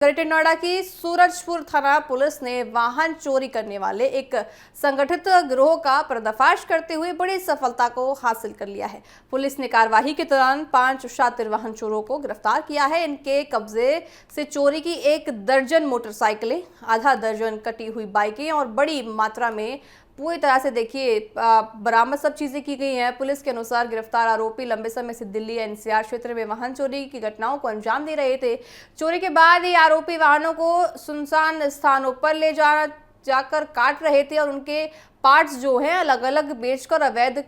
Greater Noida की सूरजपुर थाना police ने वाहन चोरी करने वाले एक संगठित गिरोह का पर्दाफाश करते हुए बड़ी सफलता को हासिल कर लिया है। पुलिस ने कार्यवाही के दौरान 5 शातिर वाहन चोरों को गिरफ्तार किया है। इनके कब्जे से चोरी की 1 दर्जन मोटरसाइकिलें, आधा दर्जन कटी हुई बाइकें और बड़ी मात्रा में पूरी तरह से देखिए बरामद सब चीजें की गई हैं। पुलिस के अनुसार गिरफ्तार आरोपी लंबे समय से दिल्ली एनसीआर क्षेत्र में वाहन चोरी की घटनाओं को अंजाम दे रहे थे। चोरी के बाद ये आरोपी वाहनों को सुनसान स्थानों पर ले जाकर काट रहे थे और उनके पार्ट्स जो हैं अलग अलग बेचकर अवैध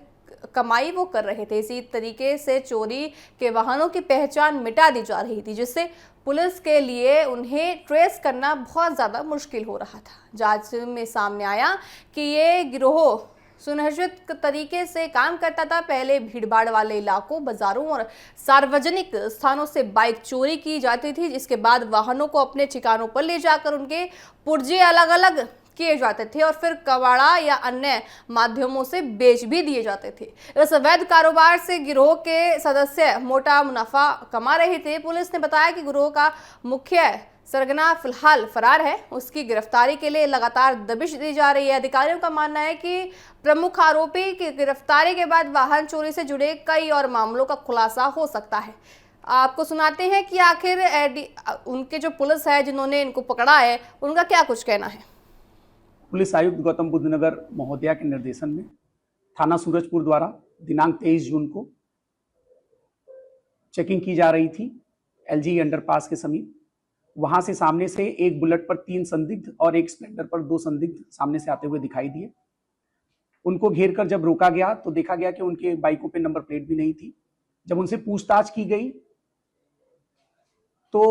कमाई वो कर रहे थे। इसी तरीके से चोरी के वाहनों की पहचान मिटा दी जा रही थी, जिससे पुलिस के लिए उन्हें ट्रेस करना बहुत ज़्यादा मुश्किल हो रहा था। जांच में सामने आया कि ये गिरोह सुनिश्चित तरीके से काम करता था। पहले भीड़भाड़ वाले इलाकों, बाजारों और सार्वजनिक स्थानों से बाइक चोरी की जाती थी, जिसके बाद वाहनों को अपने ठिकानों पर ले जाकर उनके पुर्जे अलग अलग किए जाते थे और फिर कबाड़ा या अन्य माध्यमों से बेच भी दिए जाते थे। इस अवैध कारोबार से गिरोह के सदस्य मोटा मुनाफा कमा रहे थे। पुलिस ने बताया कि गिरोह का मुख्य सरगना फिलहाल फरार है। उसकी गिरफ्तारी के लिए लगातार दबिश दी जा रही है। अधिकारियों का मानना है कि प्रमुख आरोपी की गिरफ्तारी के बाद वाहन चोरी से जुड़े कई और मामलों का खुलासा हो सकता है। आपको सुनाते हैं कि आखिर उनके जो पुलिस है जिन्होंने इनको पकड़ा है, उनका क्या कुछ कहना है। पुलिस आयुक्त गौतम बुद्ध नगर महोदया के निर्देशन में थाना सूरजपुर द्वारा दिनांक 23 जून को चेकिंग की जा रही थी एलजी अंडरपास के समीप। वहां से सामने से एक बुलेट पर 3 संदिग्ध और एक स्प्लेंडर पर 2 संदिग्ध सामने से आते हुए दिखाई दिए। उनको घेर कर जब रोका गया तो देखा गया कि उनके बाइकों पे नंबर प्लेट भी नहीं थी। जब उनसे पूछताछ की गई तो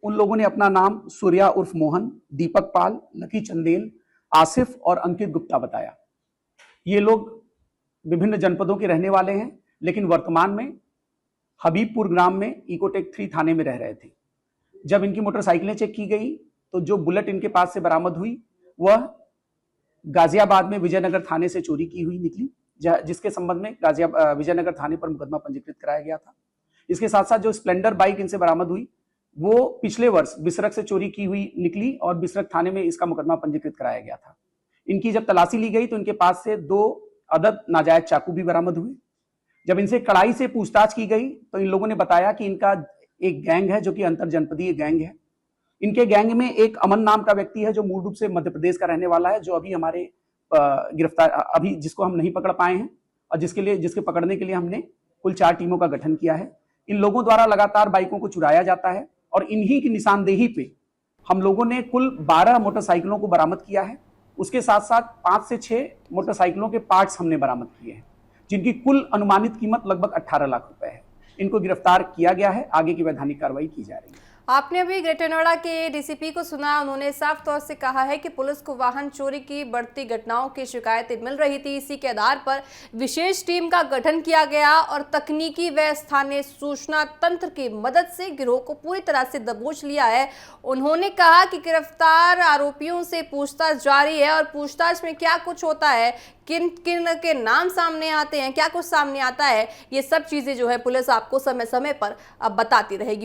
उन लोगों ने अपना नाम सूर्या उर्फ मोहन, दीपक पाल, लकी चंदेल, आसिफ और अंकित गुप्ता बताया। ये लोग विभिन्न जनपदों के रहने वाले हैं, लेकिन वर्तमान में हबीबपुर ग्राम में इकोटेक 3 थाने में रह रहे थे। जब इनकी मोटरसाइकिलें चेक की गई तो जो बुलेट इनके पास से बरामद हुई वह गाजियाबाद में विजयनगर थाने से चोरी की हुई निकली, जिसके संबंध में विजयनगर थाने पर मुकदमा पंजीकृत कराया गया था। इसके साथ साथ जो स्प्लेंडर बाइक इनसे बरामद हुई वो पिछले वर्ष बिसरक से चोरी की हुई निकली और बिसरक थाने में इसका मुकदमा पंजीकृत कराया गया था। इनकी जब तलाशी ली गई तो इनके पास से 2 अदद नाजायज चाकू भी बरामद हुए। जब इनसे कड़ाई से पूछताछ की गई तो इन लोगों ने बताया कि इनका एक गैंग है जो कि अंतर जनपदीय गैंग है। इनके गैंग में एक अमन नाम का व्यक्ति है जो मूल रूप से मध्य प्रदेश का रहने वाला है, जो अभी हमारे गिरफ्तार जिसको हम नहीं पकड़ पाए हैं और जिसके पकड़ने के लिए हमने कुल 4 टीमों का गठन किया है। इन लोगों द्वारा लगातार बाइकों को चुराया जाता है और इन्हीं की निशानदेही पे हम लोगों ने कुल 12 मोटरसाइकिलों को बरामद किया है। उसके साथ साथ 5 से 6 मोटरसाइकिलों के पार्ट्स हमने बरामद किए हैं, जिनकी कुल अनुमानित कीमत लगभग 18 लाख रुपए है। इनको गिरफ्तार किया गया है, आगे की वैधानिक कार्रवाई की जा रही है। आपने अभी ग्रेटर नोएडा के डीसीपी को सुना। उन्होंने साफ तौर से कहा है कि पुलिस को वाहन चोरी की बढ़ती घटनाओं की शिकायतें मिल रही थी। इसी के आधार पर विशेष टीम का गठन किया गया और तकनीकी व स्थानीय सूचना तंत्र की मदद से गिरोह को पूरी तरह से दबोच लिया है। उन्होंने कहा कि गिरफ्तार आरोपियों से पूछताछ जारी है और पूछताछ में क्या कुछ होता है, किन किन के नाम सामने आते हैं, क्या कुछ सामने आता है, ये सब चीजें जो है पुलिस आपको समय समय पर अब बताती रहेगी।